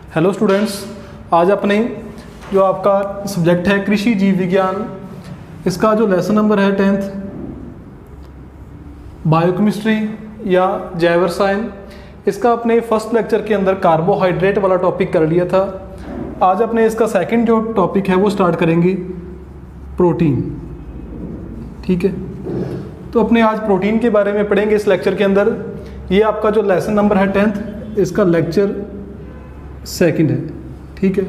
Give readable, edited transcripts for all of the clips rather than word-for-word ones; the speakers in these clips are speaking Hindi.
हेलो स्टूडेंट्स, आज अपने जो आपका सब्जेक्ट है कृषि जीव विज्ञान, इसका जो लेसन नंबर है 10th बायोकेमिस्ट्री या जैव रसायन, इसका अपने फर्स्ट लेक्चर के अंदर कार्बोहाइड्रेट वाला टॉपिक कर लिया था। आज अपने इसका सेकंड जो टॉपिक है वो स्टार्ट करेंगे प्रोटीन। ठीक है, तो अपने आज प्रोटीन के बारे में पढ़ेंगे इस लेक्चर के अंदर। ये आपका जो लेसन नंबर है 10th, इसका लेक्चर सेकंड है। ठीक है,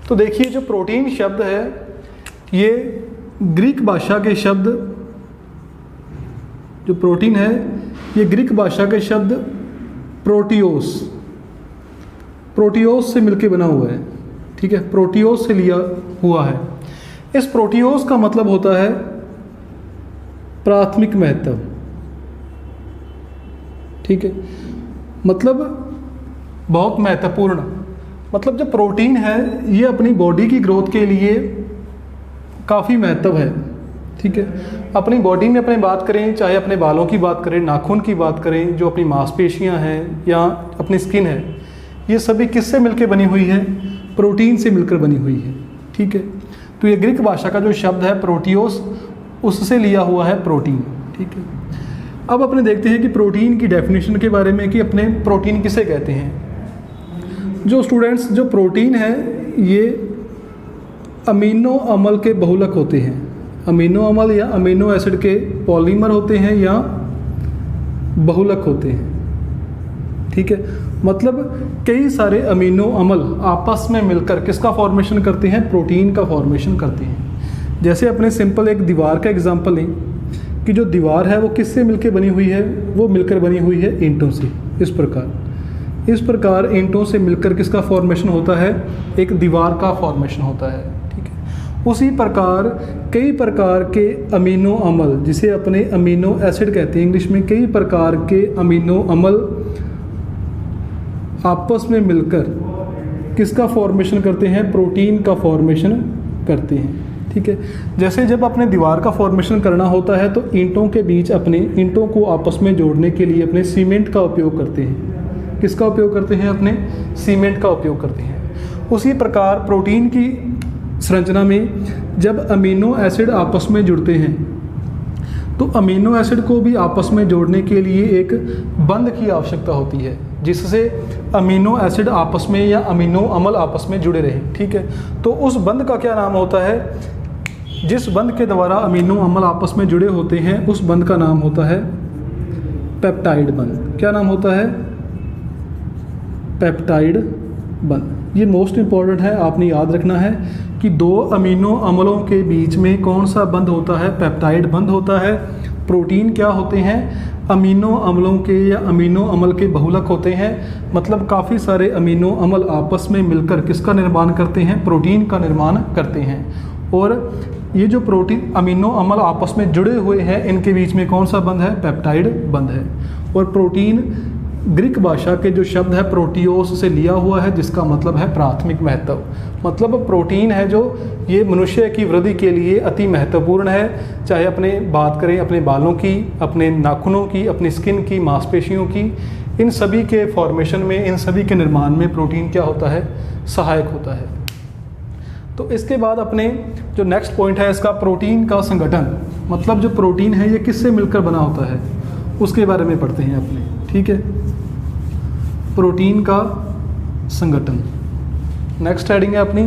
तो देखिए जो प्रोटीन शब्द है ये ग्रीक भाषा के शब्द, जो प्रोटीन है ये ग्रीक भाषा के शब्द प्रोटियोस से मिलके बना हुआ है। ठीक है, प्रोटियोस से लिया हुआ है। इस प्रोटियोस का मतलब होता है प्राथमिक महत्व। ठीक है, मतलब बहुत महत्वपूर्ण, मतलब जो प्रोटीन है ये अपनी बॉडी की ग्रोथ के लिए काफ़ी महत्व है। ठीक है, अपनी बॉडी में अपने बात करें, चाहे अपने बालों की बात करें, नाखून की बात करें, जो अपनी मांसपेशियां हैं या अपनी स्किन है, ये सभी किससे मिलकर बनी हुई है? प्रोटीन से मिलकर बनी हुई है। ठीक है, तो ये ग्रीक भाषा का जो शब्द है प्रोटियोस, उससे लिया हुआ है प्रोटीन। ठीक है, अब अपने देखते हैं कि प्रोटीन की डेफिनेशन के बारे में कि अपने प्रोटीन किसे कहते हैं। जो स्टूडेंट्स, जो प्रोटीन है ये अमीनो अम्ल के बहुलक होते हैं। अमीनो अम्ल या अमीनो एसिड के पॉलीमर होते हैं या बहुलक होते हैं। ठीक है, मतलब कई सारे अमीनो अम्ल आपस में मिलकर किसका फॉर्मेशन करते हैं? प्रोटीन का फॉर्मेशन करते हैं। जैसे अपने सिंपल एक दीवार का एग्जांपल लें कि जो दीवार है वो किससे मिलकर बनी हुई है? वो मिलकर बनी हुई है ईंटों से। इस प्रकार ईंटों से मिलकर किसका फॉर्मेशन होता है? एक दीवार का फॉर्मेशन होता है। ठीक है, उसी प्रकार कई प्रकार के अमीनो अम्ल, जिसे अपने अमीनो एसिड कहते हैं इंग्लिश में, कई प्रकार के अमीनो अम्ल आपस में मिलकर किसका फॉर्मेशन करते हैं? प्रोटीन का फॉर्मेशन करते हैं। ठीक है, जैसे जब अपने दीवार का फॉर्मेशन करना होता है तो ईंटों के बीच अपने ईंटों को आपस में जोड़ने के लिए अपने सीमेंट का उपयोग करते हैं। किसका उपयोग करते हैं? अपने सीमेंट का उपयोग करते हैं। उसी प्रकार प्रोटीन की संरचना में जब अमीनो एसिड आपस में जुड़ते हैं तो अमीनो एसिड को भी आपस में जोड़ने के लिए एक बंध की आवश्यकता होती है, जिससे अमीनो एसिड आपस में या अमीनो अम्ल आपस में जुड़े रहें। ठीक है, तो उस बंध का क्या नाम होता है? जिस बंध के द्वारा अमीनो अम्ल आपस में जुड़े होते हैं उस बंध का नाम होता है पेप्टाइड बंध। क्या नाम होता है? पेप्टाइड बंध। ये मोस्ट इंपॉर्टेंट है, आपने याद रखना है कि दो अमीनो अम्लों के बीच में कौन सा बंध होता है? पेप्टाइड बंध होता है। प्रोटीन क्या होते हैं? अमीनो अम्लों के या अमीनो अम्ल के बहुलक होते हैं। मतलब काफ़ी सारे अमीनो अम्ल आपस में मिलकर किसका निर्माण करते हैं? प्रोटीन का निर्माण करते हैं। और ये जो प्रोटीन अमीनो अम्ल आपस में जुड़े हुए हैं, इनके बीच में कौन सा बंध है? पेप्टाइड बंध है। और प्रोटीन ग्रीक भाषा के जो शब्द है प्रोटियोस से लिया हुआ है, जिसका मतलब है प्राथमिक महत्व। मतलब प्रोटीन है जो ये मनुष्य की वृद्धि के लिए अति महत्वपूर्ण है। चाहे अपने बात करें अपने बालों की, अपने नाखूनों की, अपनी स्किन की, मांसपेशियों की, इन सभी के फॉर्मेशन में, इन सभी के निर्माण में प्रोटीन क्या होता है? सहायक होता है। तो इसके बाद अपने जो नेक्स्ट पॉइंट है इसका प्रोटीन का संगठन, मतलब जो प्रोटीन है ये किससे मिलकर बना होता है उसके बारे में पढ़ते हैं अपने। ठीक है, प्रोटीन का संगठन नेक्स्ट हेडिंग है अपनी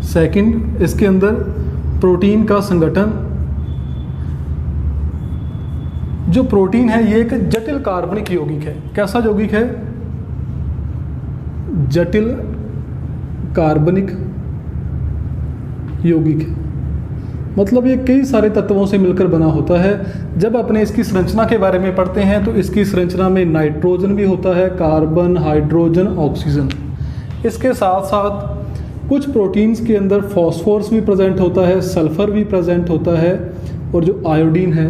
सेकंड। इसके अंदर प्रोटीन का संगठन, जो प्रोटीन है ये एक जटिल कार्बनिक यौगिक है। कैसा यौगिक है? जटिल कार्बनिक यौगिक है। मतलब ये कई सारे तत्वों से मिलकर बना होता है। जब अपने इसकी संरचना के बारे में पढ़ते हैं तो इसकी संरचना में नाइट्रोजन भी होता है, कार्बन, हाइड्रोजन, ऑक्सीजन। इसके साथ साथ कुछ प्रोटीन्स के अंदर फॉस्फोरस भी प्रेजेंट होता है, सल्फर भी प्रेजेंट होता है, और जो आयोडीन है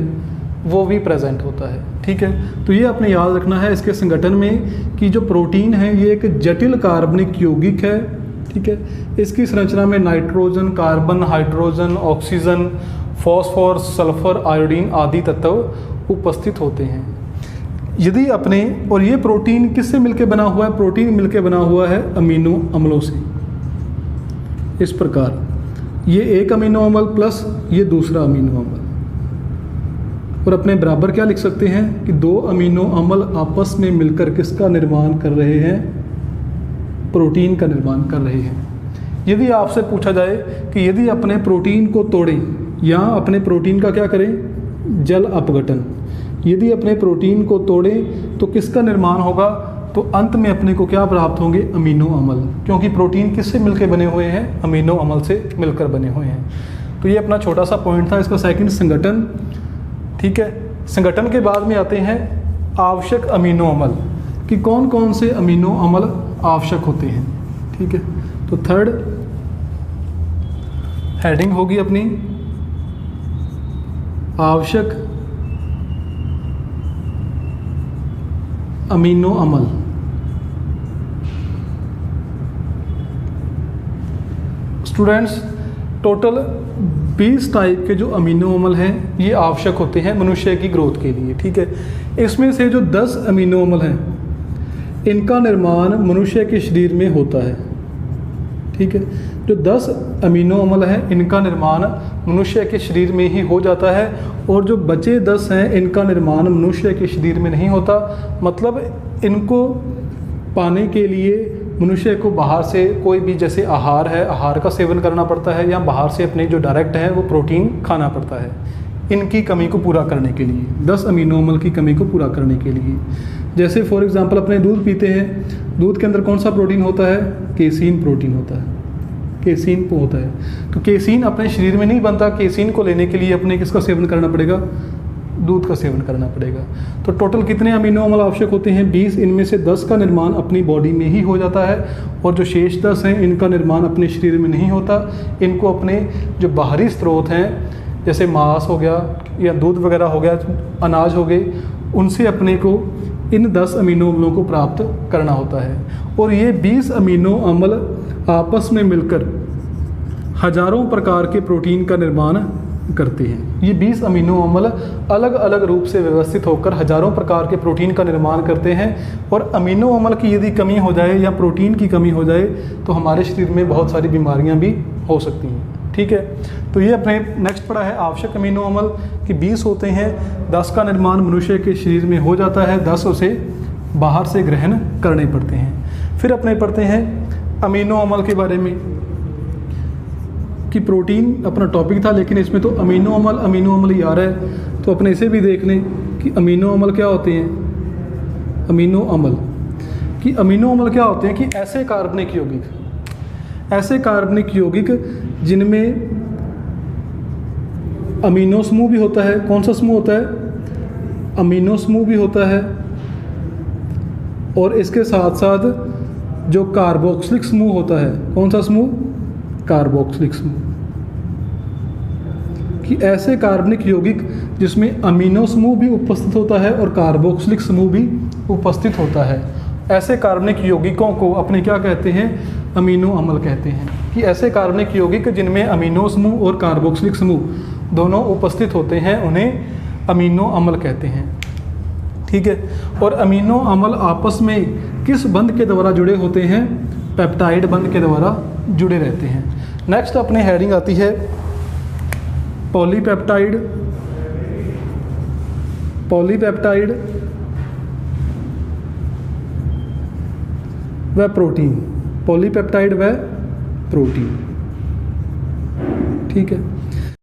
वो भी प्रेजेंट होता है। ठीक है, तो ये अपने याद रखना है इसके संगठन में कि जो प्रोटीन है ये एक जटिल कार्बनिक यौगिक है। ठीक है, इसकी संरचना में nitrogen, carbon, hydrogen, oxygen, phosphorus, sulphur, iodine आदि तत्व उपस्थित होते हैं। यदि अपने, और ये प्रोटीन किससे मिलके बना हुआ है? प्रोटीन मिलके बना हुआ है अमीनो अम्लों से। इस प्रकार ये एक अमीनो अम्ल प्लस ये दूसरा अमीनो अम्ल, और अपने बराबर क्या लिख सकते हैं कि दो अमीनो अम्ल आपस में मिलकर किसका निर्माण कर रहे हैं? प्रोटीन का निर्माण कर रहे हैं। यदि आपसे पूछा जाए कि यदि अपने प्रोटीन को तोड़ें या अपने प्रोटीन का क्या करें? जल अपघटन। यदि अपने प्रोटीन को तोड़ें तो किसका निर्माण होगा? तो अंत में अपने को क्या प्राप्त होंगे? अमीनो अम्ल, क्योंकि प्रोटीन किससे मिलकर बने हुए हैं? अमीनो अम्ल से मिलकर बने हुए हैं। तो ये अपना छोटा सा पॉइंट था। इसका सेकंड संगठन, ठीक है। संगठन के बाद में आते हैं आवश्यक अमीनो अम्ल कि कौन कौन से अमीनो अम्ल आवश्यक होते हैं, ठीक है। तो थर्ड हेडिंग होगी अपनी आवश्यक अमीनो अम्ल। स्टूडेंट्स, टोटल 20 टाइप के जो अमीनो अम्ल हैं ये आवश्यक होते हैं मनुष्य की ग्रोथ के लिए, ठीक है। इसमें से जो 10 अमीनो अम्ल हैं इनका निर्माण मनुष्य के शरीर में होता है, ठीक है। जो 10 अमीनो अम्ल हैं इनका निर्माण मनुष्य के शरीर में ही हो जाता है, और जो बचे 10 हैं इनका निर्माण मनुष्य के शरीर में नहीं होता। मतलब इनको पाने के लिए मनुष्य को बाहर से कोई भी, जैसे आहार है, आहार का सेवन करना पड़ता है, या बाहर से अपने जो डायरेक्ट है वो प्रोटीन खाना पड़ता है इनकी कमी को पूरा करने के लिए, 10 अमीनो अम्ल की कमी को पूरा करने के लिए। जैसे फॉर एग्जांपल अपने दूध पीते हैं, दूध के अंदर कौन सा प्रोटीन होता है? केसीन प्रोटीन होता है, केसीन होता है। तो केसीन अपने शरीर में नहीं बनता, केसीन को लेने के लिए अपने किसका सेवन करना पड़ेगा? दूध का सेवन करना पड़ेगा। तो टोटल कितने अमीनो अम्ल आवश्यक होते हैं? 20। इनमें से 10 का निर्माण अपनी बॉडी में ही हो जाता है, और जो शेष 10 हैं इनका निर्माण अपने शरीर में नहीं होता। इनको अपने जो बाहरी स्रोत हैं, जैसे मांस हो गया या दूध वगैरह हो गया, अनाज हो गए, उनसे अपने को इन 10 अमीनो अम्लों को प्राप्त करना होता है। और ये 20 अमीनो अम्ल आपस में मिलकर हजारों प्रकार के प्रोटीन का निर्माण करते हैं। ये 20 अमीनो अम्ल अलग अलग रूप से व्यवस्थित होकर हजारों प्रकार के प्रोटीन का निर्माण करते हैं। और अमीनो अम्ल की यदि कमी हो जाए या प्रोटीन की कमी हो जाए तो हमारे शरीर में बहुत सारी बीमारियां भी हो सकती हैं, ठीक है। तो ये अपने नेक्स्ट पढ़ा है आवश्यक अमीनो अम्ल कि 20 होते हैं, 10 का निर्माण मनुष्य के शरीर में हो जाता है, 10 उसे बाहर से ग्रहण करने पड़ते हैं। फिर अपने पढ़ते हैं अमीनो अम्ल के बारे में कि प्रोटीन अपना टॉपिक था, लेकिन इसमें तो अमीनो अम्ल ही आ रहा है। तो अपने इसे भी देख लें कि अमीनो अम्ल क्या होते हैं। अमीनो अम्ल क्या होते हैं कि ऐसे कार्बनिक यौगिक जिनमें अमीनो समूह भी होता है। कौन सा समूह होता है? अमीनो समूह भी होता है, और इसके साथ साथ जो कार्बोक्सिलिक समूह होता है। कौन सा समूह? कार्बोक्सिलिक समूह। कि ऐसे कार्बनिक यौगिक जिसमें अमीनो समूह भी उपस्थित होता है और कार्बोक्सिलिक समूह भी उपस्थित होता है, ऐसे कार्बनिक यौगिकों को अपने क्या कहते हैं? अमीनो अम्ल कहते हैं। कि ऐसे कार्बनिक यौगिक जिनमें अमीनो समूह और कार्बोक्सिलिक समूह दोनों उपस्थित होते हैं उन्हें अमीनो अम्ल कहते हैं, ठीक है। और अमीनो अम्ल आपस में किस बंध के द्वारा जुड़े होते हैं? पेप्टाइड बंध के द्वारा जुड़े रहते हैं। नेक्स्ट अपने हेडिंग आती है पॉलीपेप्टाइड व प्रोटीन। पॉलीपेप्टाइड व प्रोटीन, ठीक है।